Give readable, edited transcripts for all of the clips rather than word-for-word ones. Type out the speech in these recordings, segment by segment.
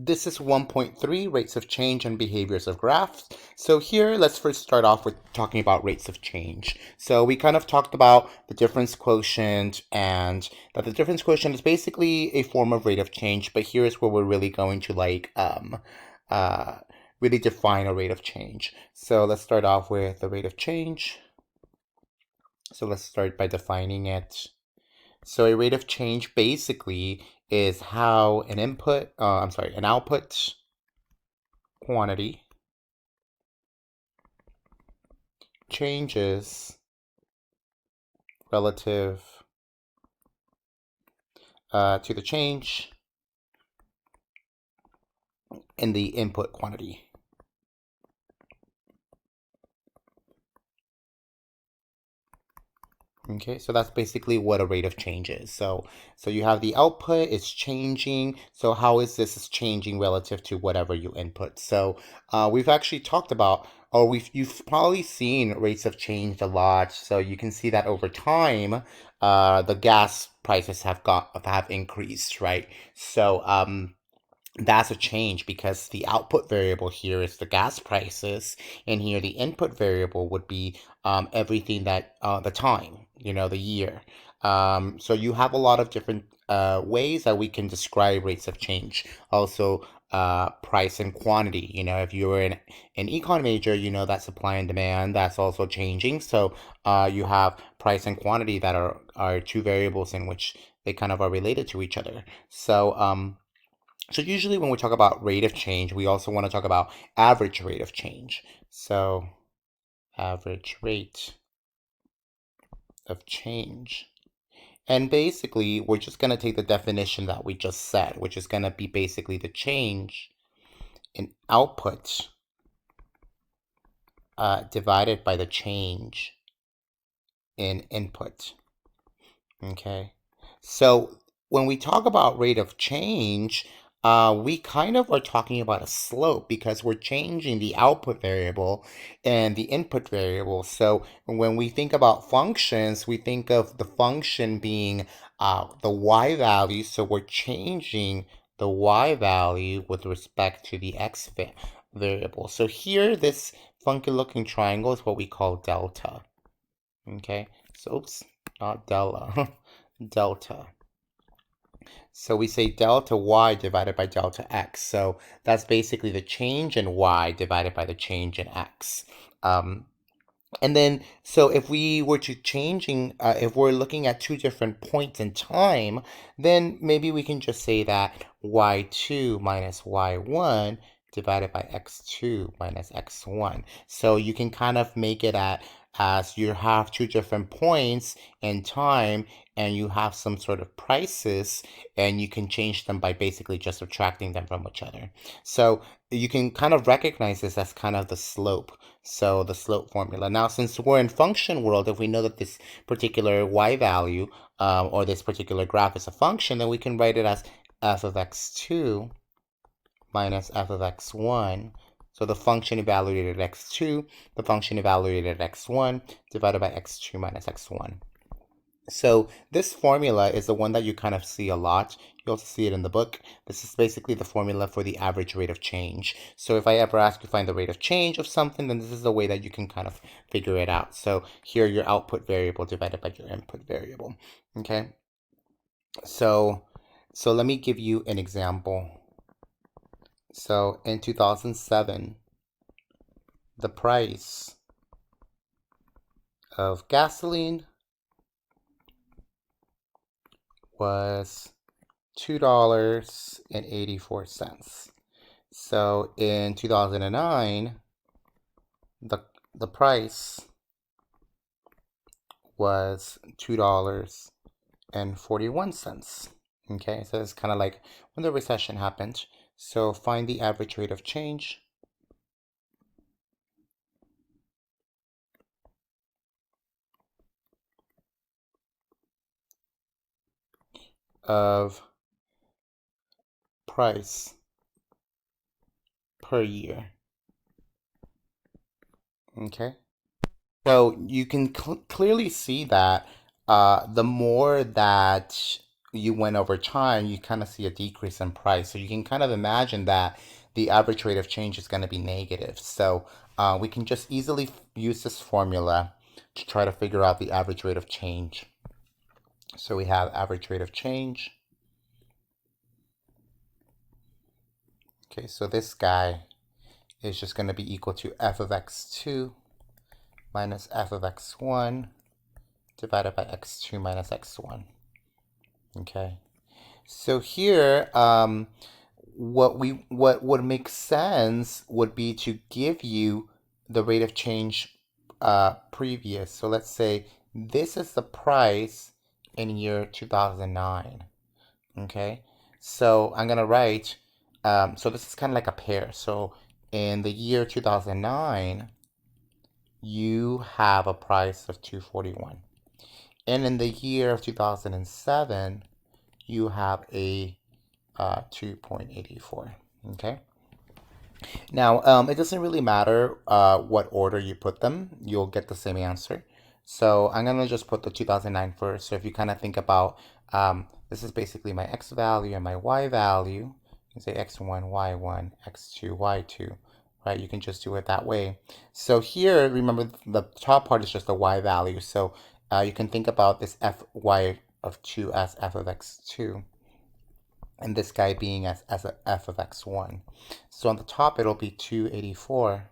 This is 1.3, rates of change and behaviors of graphs. So here, let's first start off with talking about rates of change. So we kind of talked about the difference quotient and that the difference quotient is basically a form of rate of change, but here's where we're really going to uh, really define a rate of change. So let's start off with the rate of change. So let's start by defining it. So a rate of change basically is how an an output quantity changes relative to the change in the input quantity. Okay, so that's basically what a rate of change is. So you have the output, it's changing. So how is this changing relative to whatever you input? So we've actually talked about, or you've probably seen rates of change a lot. So you can see that over time, the gas prices have increased, right? So that's a change because the output variable here is the gas prices, and here the input variable would be everything that the time, the year. So you have a lot of different ways that we can describe rates of change. Also, price and quantity. If you're an econ major, you know that supply and demand that's also changing. So you have price and quantity that are two variables in which they kind of are related to each other. So usually when we talk about rate of change, we also want to talk about average rate of change. So average rate of change. And basically, we're just going to take the definition that we just said, which is going to be basically the change in output divided by the change in input. Okay. So when we talk about rate of change, we kind of are talking about a slope because we're changing the output variable and the input variable. So when we think about functions, we think of the function being the y value. So we're changing the y value with respect to the variable. So here, this funky looking triangle is what we call delta. Okay. So, oops, not delta. So we say delta y divided by delta x. So that's basically the change in y divided by the change in x. And then, so if we were to if we're looking at two different points in time, then maybe we can just say that y2 minus y1 divided by x2 minus x1. So you can kind of make it as you have two different points in time and you have some sort of prices, and you can change them by basically just subtracting them from each other. So you can kind of recognize this as kind of the slope. So the slope formula. Now, since we're in function world, if we know that this particular y value or this particular graph is a function, then we can write it as f of x2 minus f of x1. So the function evaluated at x2, the function evaluated at x1, divided by x2 minus x1. So this formula is the one that you kind of see a lot. You also see it in the book. This is basically the formula for the average rate of change. So if I ever ask you to find the rate of change of something, then this is the way that you can kind of figure it out. So here, your output variable divided by your input variable. Okay. So let me give you an example. So in 2007, the price of gasoline was $2.84. So in 2009, the price was $2.41. Okay, so it's kind of like when the recession happened. So find the average rate of change of price per year. Okay, so you can clearly see that the more that you went over time, you kind of see a decrease in price. So you can kind of imagine that the average rate of change is going to be negative. So we can just easily use this formula to try to figure out the average rate of change. So we have average rate of change. Okay, so this guy is just going to be equal to f of x2 minus f of x1 divided by x2 minus x1. Okay, so here, what would make sense would be to give you the rate of change previous. So let's say this is the price in year 2009. Okay, so I'm gonna write, so this is kind of like a pair. So in the year 2009, you have a price of 241. And in the year of 2007, you have a 2.84. Okay. Now, it doesn't really matter what order you put them, you'll get the same answer. So I'm gonna just put the 2009 first. So if you kind of think about, this is basically my x value and my y value. You can say x1, y1, x2, y2, right? You can just do it that way. So here, remember the top part is just the y value. So you can think about this fy of 2 as f of x2. And this guy being as a f of x1. So on the top, it'll be 284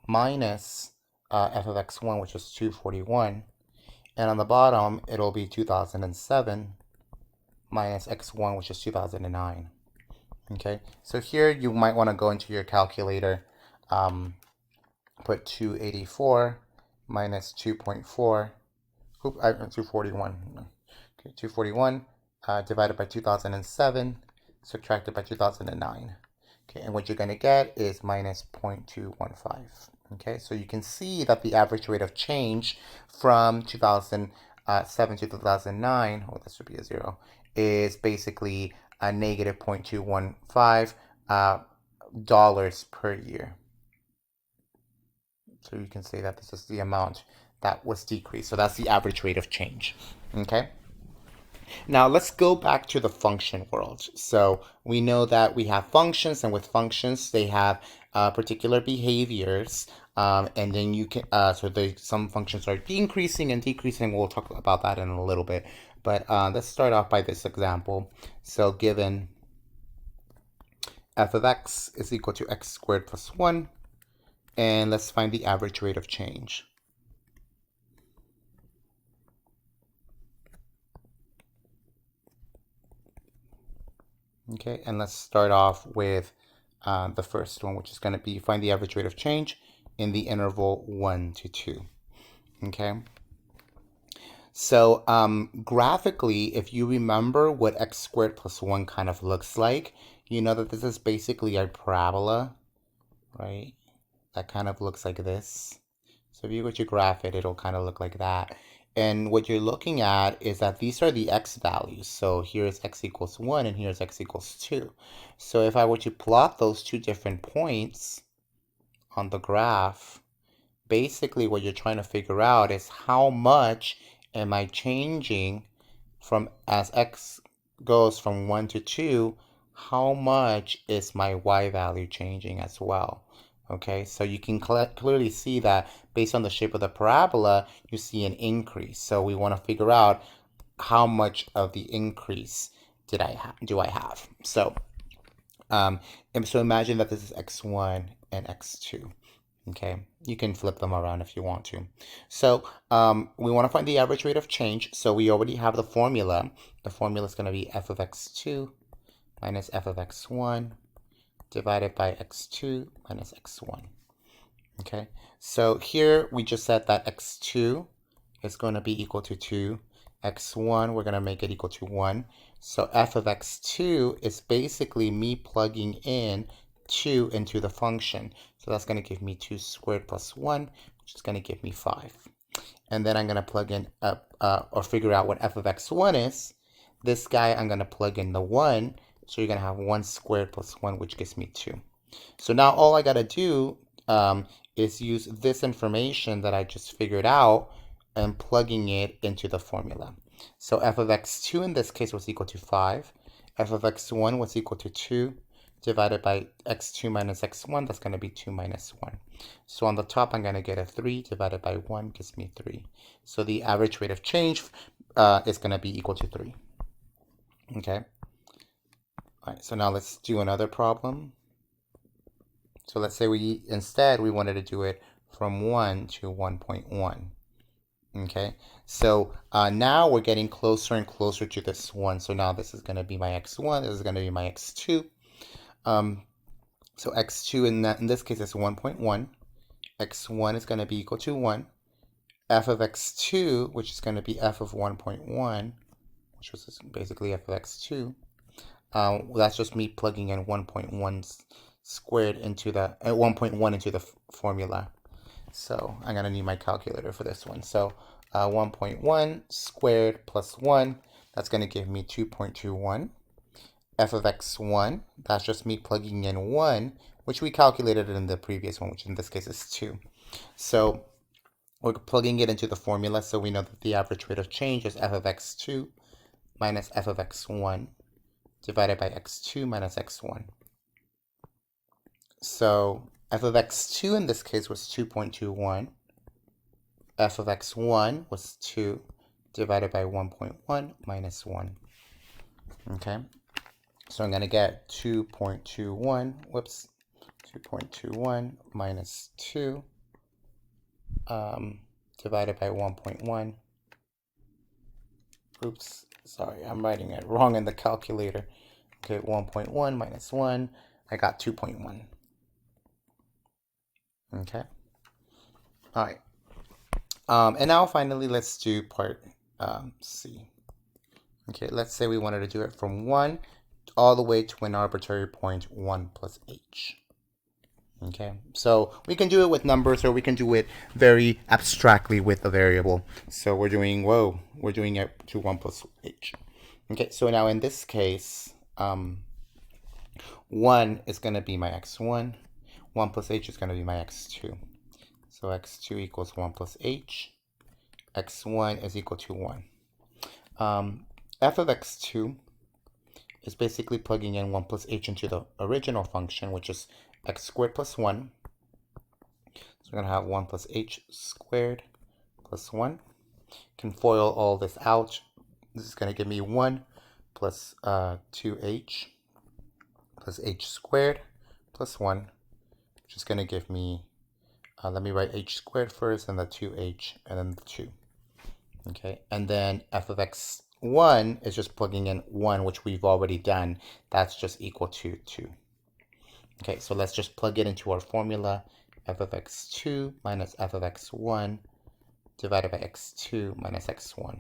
minus f of x1, which is 241. And on the bottom, it'll be 2007 minus x1, which is 2009. Okay, so here you might want to go into your calculator, put 284 minus 2.4, 241. Okay, 241 divided by 2007, subtracted by 2009. Okay, and what you're going to get is minus 0.215. Okay, so you can see that the average rate of change from 2007 to 2009, oh, this should be a 0, is basically a negative 0.215 dollars per year. So you can say that this is the amount that was decreased. So that's the average rate of change. Okay. Now let's go back to the function world. So we know that we have functions, and with functions, they have particular behaviors. And then you can, some functions are increasing and decreasing. We'll talk about that in a little bit. But let's start off by this example. So given f of x is equal to x squared plus 1, and let's find the average rate of change. Okay, and let's start off with the first one, which is going to be find the average rate of change in the interval 1 to 2. Okay, so graphically, if you remember what x squared plus 1 kind of looks like, you know that this is basically a parabola, right? That kind of looks like this. So if you go to graph it, it'll kind of look like that. And what you're looking at is that these are the x values. So here's x equals 1 and here's x equals 2. So if I were to plot those two different points on the graph, basically what you're trying to figure out is how much am I changing from as x goes from 1 to 2, how much is my y value changing as well? Okay, so you can clearly see that based on the shape of the parabola, you see an increase. So we want to figure out how much of the increase do I have. So, and so imagine that this is x1 and x2. Okay, you can flip them around if you want to. So we want to find the average rate of change. So we already have the formula. The formula is going to be f of x2 minus f of x1 divided by x2 minus x1. Okay, so here we just said that x2 is going to be equal to 2. x1, we're going to make it equal to 1. So f of x2 is basically me plugging in 2 into the function. So that's going to give me 2 squared plus 1, which is going to give me 5. And then I'm going to plug in or figure out what f of x1 is. This guy, I'm going to plug in the 1. So you're going to have 1 squared plus 1, which gives me 2. So now all I got to do is use this information that I just figured out and plugging it into the formula. So f of x2 in this case was equal to 5. F of x1 was equal to 2 divided by x2 minus x1. That's going to be 2 minus 1. So on the top, I'm going to get a 3 divided by 1 gives me 3. So the average rate of change is going to be equal to 3. Okay. All right, so now let's do another problem. So let's say we wanted to do it from 1 to 1.1. Okay, so now we're getting closer and closer to this one. So now this is going to be my x1, this is going to be my x2. So x2 in this case is 1.1. x1 is going to be equal to 1. F of x2, which is going to be f of 1.1, which was basically f of x2. That's just me plugging in 1.1 squared into the 1.1 into the formula. So I'm going to need my calculator for this one. So 1.1 squared plus 1, that's going to give me 2.21. F of x1, that's just me plugging in 1, which we calculated in the previous one, which in this case is 2. So we're plugging it into the formula, so we know that the average rate of change is f of x2 minus f of x1 divided by x2 minus x1. So f of x2 in this case was 2.21. F of x1 was 2 divided by 1.1 minus 1. Okay, so I'm going to get 2.21, 2.21 minus 2 divided by 1.1. Oops, sorry, I'm writing it wrong in the calculator. Okay, 1.1 minus 1, I got 2.1. Okay, all right. And now finally, let's do part C. Okay, let's say we wanted to do it from 1 all the way to an arbitrary point 1 plus h. Okay, so we can do it with numbers, or we can do it very abstractly with a variable. So we're doing it to 1 plus h. Okay, so now in this case, 1 is going to be my x1. 1 plus h is going to be my x2. So x2 equals 1 plus h. x1 is equal to 1. F of x2 is basically plugging in 1 plus h into the original function, which is x squared plus 1. So we're going to have 1 plus h squared plus 1. Can FOIL all this out. This is going to give me 1 plus 2h plus h squared plus 1, which is going to give me, let me write h squared first, and the 2h, and then the 2. Okay, and then f of x1 is just plugging in 1, which we've already done. That's just equal to 2. Okay, so let's just plug it into our formula. F of x2 minus f of x1 divided by x2 minus x1.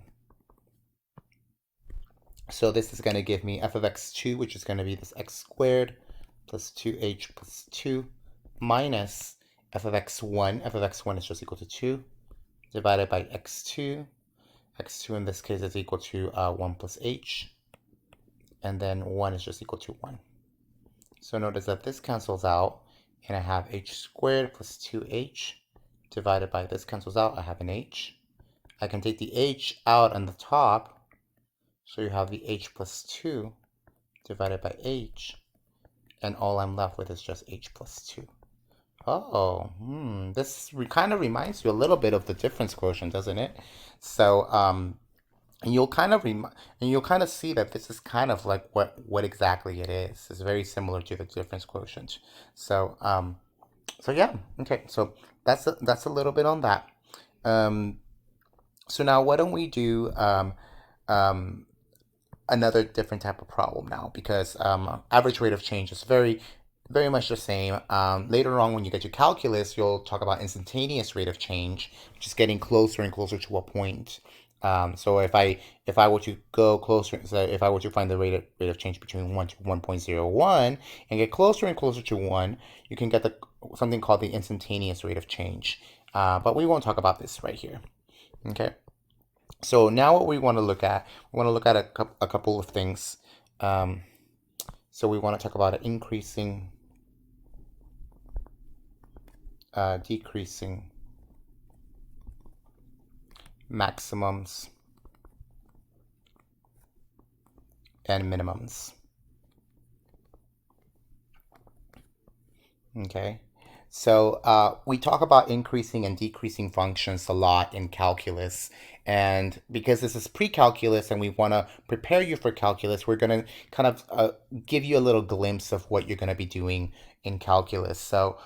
So this is going to give me f of x2, which is going to be this x squared plus 2h plus 2 minus f of x1. F of x1 is just equal to 2 divided by x2. x2 in this case is equal to 1 plus h. And then 1 is just equal to 1. So notice that this cancels out, and I have h squared plus 2h divided by this cancels out. I have an h. I can take the h out on the top, so you have the h plus 2 divided by h, and all I'm left with is just h plus 2. Oh, this kind of reminds you a little bit of the difference quotient, doesn't it? So, and you'll kind of see that this is kind of like what exactly it is. It's very similar to the difference quotient. So, so yeah, okay. So that's a little bit on that. So now why don't we do another different type of problem now, because average rate of change is very much the same. Later on, when you get to calculus, you'll talk about instantaneous rate of change, which is getting closer and closer to a point. So if I were to go closer, so if I were to find the rate of change between 1 to 1.01 and get closer and closer to 1, you can get something called the instantaneous rate of change. But we won't talk about this right here. Okay. So now what we want to look at, a couple of things. So we want to talk about increasing, decreasing maximums and minimums. Okay. So we talk about increasing and decreasing functions a lot in calculus. And because this is pre-calculus and we want to prepare you for calculus, we're going to kind of give you a little glimpse of what you're going to be doing in calculus. So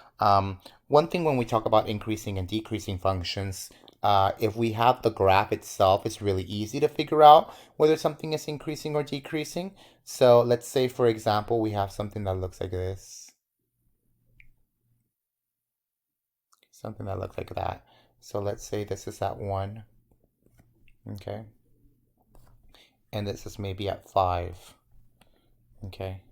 one thing when we talk about increasing and decreasing functions, if we have the graph itself, it's really easy to figure out whether something is increasing or decreasing. So let's say, for example, we have something that looks like this. Something that looks like that. So let's say this is at 1, okay? And this is maybe at 5, okay?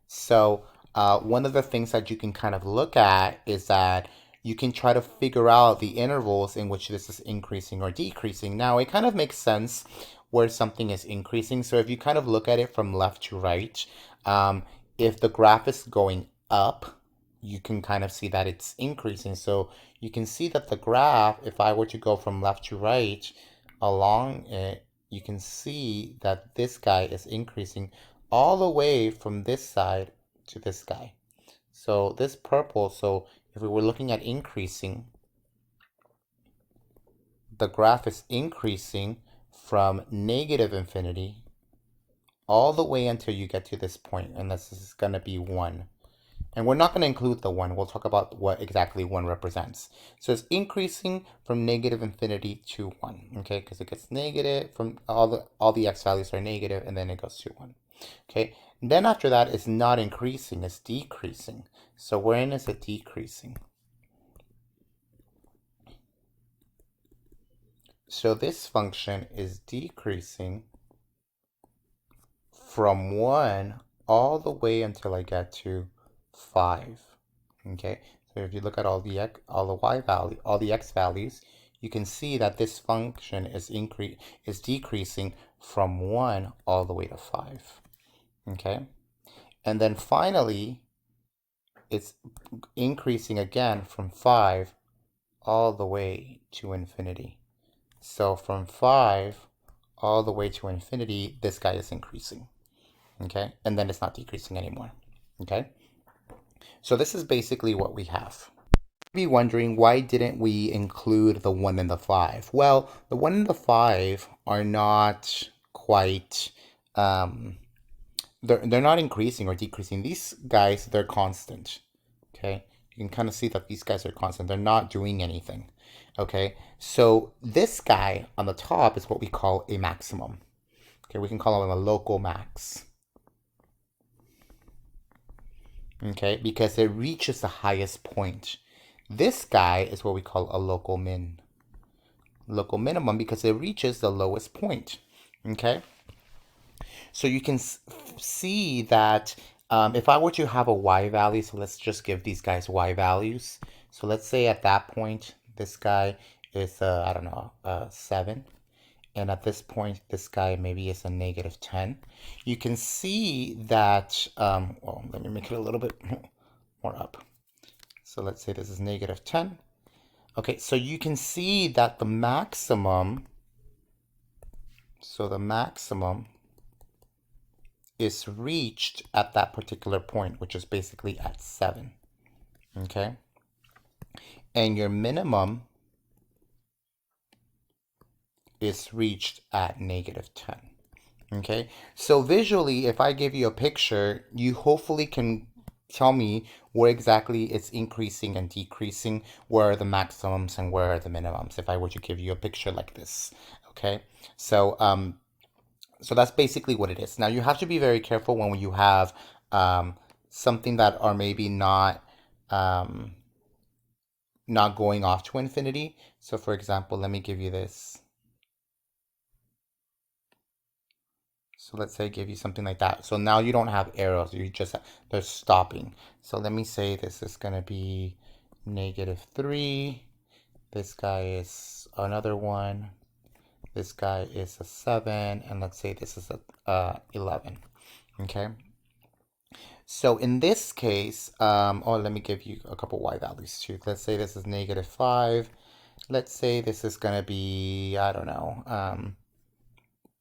So one of the things that you can kind of look at is that you can try to figure out the intervals in which this is increasing or decreasing. Now, it kind of makes sense where something is increasing. So if you kind of look at it from left to right, if the graph is going up, you can kind of see that it's increasing. So you can see that the graph, if I were to go from left to right along it, you can see that this guy is increasing all the way from this side to this guy. So this purple, so if we were looking at increasing, the graph is increasing from negative infinity all the way until you get to this point, and this is going to be 1. And we're not going to include the 1. We'll talk about what exactly 1 represents. So it's increasing from negative infinity to 1, okay? Because it gets negative from all the x values are negative, and then it goes to 1, okay? And then after that, it's not increasing, it's decreasing. So when is it decreasing? So this function is decreasing from 1 all the way until I get to 5. Okay, so if you look at all the y value, all the x values, you can see that this function is decreasing from 1 all the way to 5. Okay, and then finally it's increasing again from 5 all the way to infinity. So from 5 all the way to infinity, this guy is increasing. Okay, and then it's not decreasing anymore. Okay, so this is basically what we have. Be wondering, why didn't we include the 1 and the 5? Well, the 1 and the 5 are not quite they're not increasing or decreasing. These guys, they're constant. Okay, you can kind of see that these guys are constant. They're not doing anything. Okay, so this guy on the top is what we call a maximum. Okay, we can call him a local max. Okay, because it reaches the highest point. This guy is what we call a local min. Local minimum, because it reaches the lowest point. Okay, so you can see that if I were to have a y value, so let's just give these guys y values. So let's say at that point, this guy is, I don't know, 7. And at this point, this guy maybe is a negative 10. You can see that, well, let me make it a little bit more up. So let's say this is negative 10. Okay, so you can see that the maximum, so the maximum is reached at that particular point, which is basically at 7. Okay, and your minimum is reached at negative 10. Okay, so visually, if I give you a picture, you hopefully can tell me where exactly it's increasing and decreasing, where are the maximums and where are the minimums, if I were to give you a picture like this. Okay, so so that's basically what it is. Now you have to be very careful when you have something that are maybe not going off to infinity. So for example, let me give you this. So let's say I give you something like that. So now you don't have arrows, you just they're stopping. So let me say this is gonna be negative 3. This guy is another 1. This guy is a 7, and let's say this is a 11. Okay. So in this case, oh, let me give you a couple y values too. Let's say this is negative 5. Let's say this is gonna be, I don't know,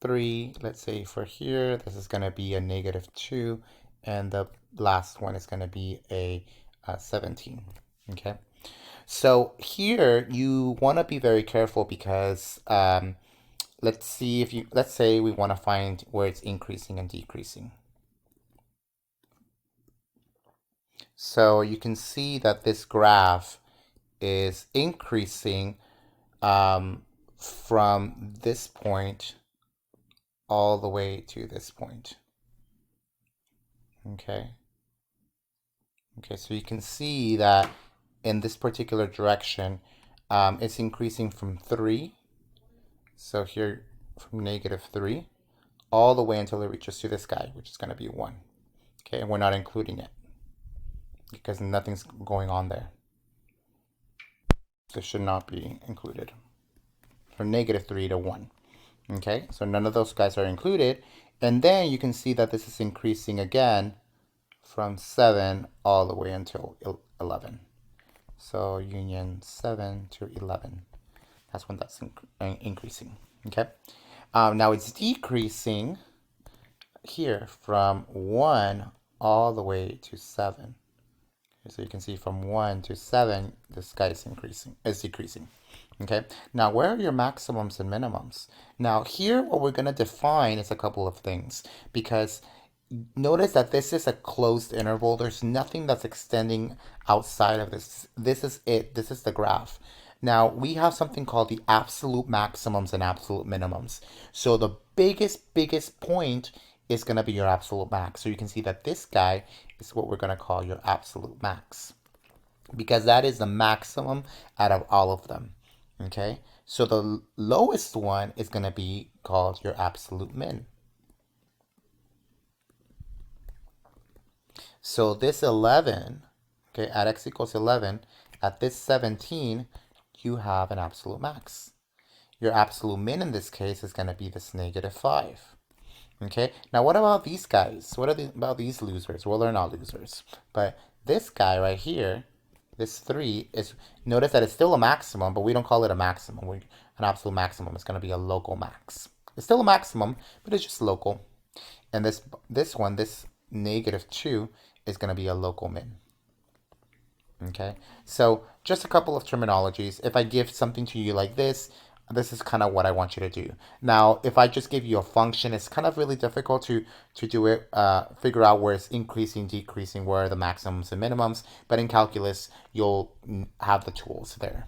3. Let's say for here, this is going to be a -2, and the last one is going to be a 17. Okay. So here you want to be very careful because let's see if you, let's say we want to find where it's increasing and decreasing. So you can see that this graph is increasing from this point all the way to this point. Okay. Okay, so you can see that in this particular direction, it's increasing from 3. So here from -3 all the way until it reaches to this guy, which is going to be 1. Okay, and we're not including it because nothing's going on there. This should not be included. From -3 to 1. Okay, so none of those guys are included. And then you can see that this is increasing again from 7 all the way until 11. So union 7 to 11. That's when that's increasing. Okay. Now it's decreasing here from 1 all the way to 7. Okay, so you can see from 1 to 7, this guy is decreasing. Okay. Now where are your maximums and minimums? Now here what we're going to define is a couple of things, because notice that this is a closed interval. There's nothing that's extending outside of this. This is it. This is the graph. Now, we have something called the absolute maximums and absolute minimums. So the biggest point is going to be your absolute max. So you can see that this guy is what we're going to call your absolute max, because that is the maximum out of all of them. Okay? So the lowest one is going to be called your absolute min. So this 11, okay, at x equals 11, at this 17, you have an absolute max. Your absolute min in this case is going to be this -5. Okay, now what about these guys? What about these losers? Well, they're not losers. But this guy right here, this 3, is, notice that it's still a maximum, but we don't call it a maximum. An absolute maximum is going to be a local max. It's still a maximum, but it's just local. And this one, this -2, is going to be a local min. Okay, so just a couple of terminologies. If I give something to you like this is kind of what I want you to do. Now, if I just give you a function, it's kind of really difficult to do it, figure out where it's increasing, decreasing, where are the maximums and minimums. But in calculus, you'll have the tools there.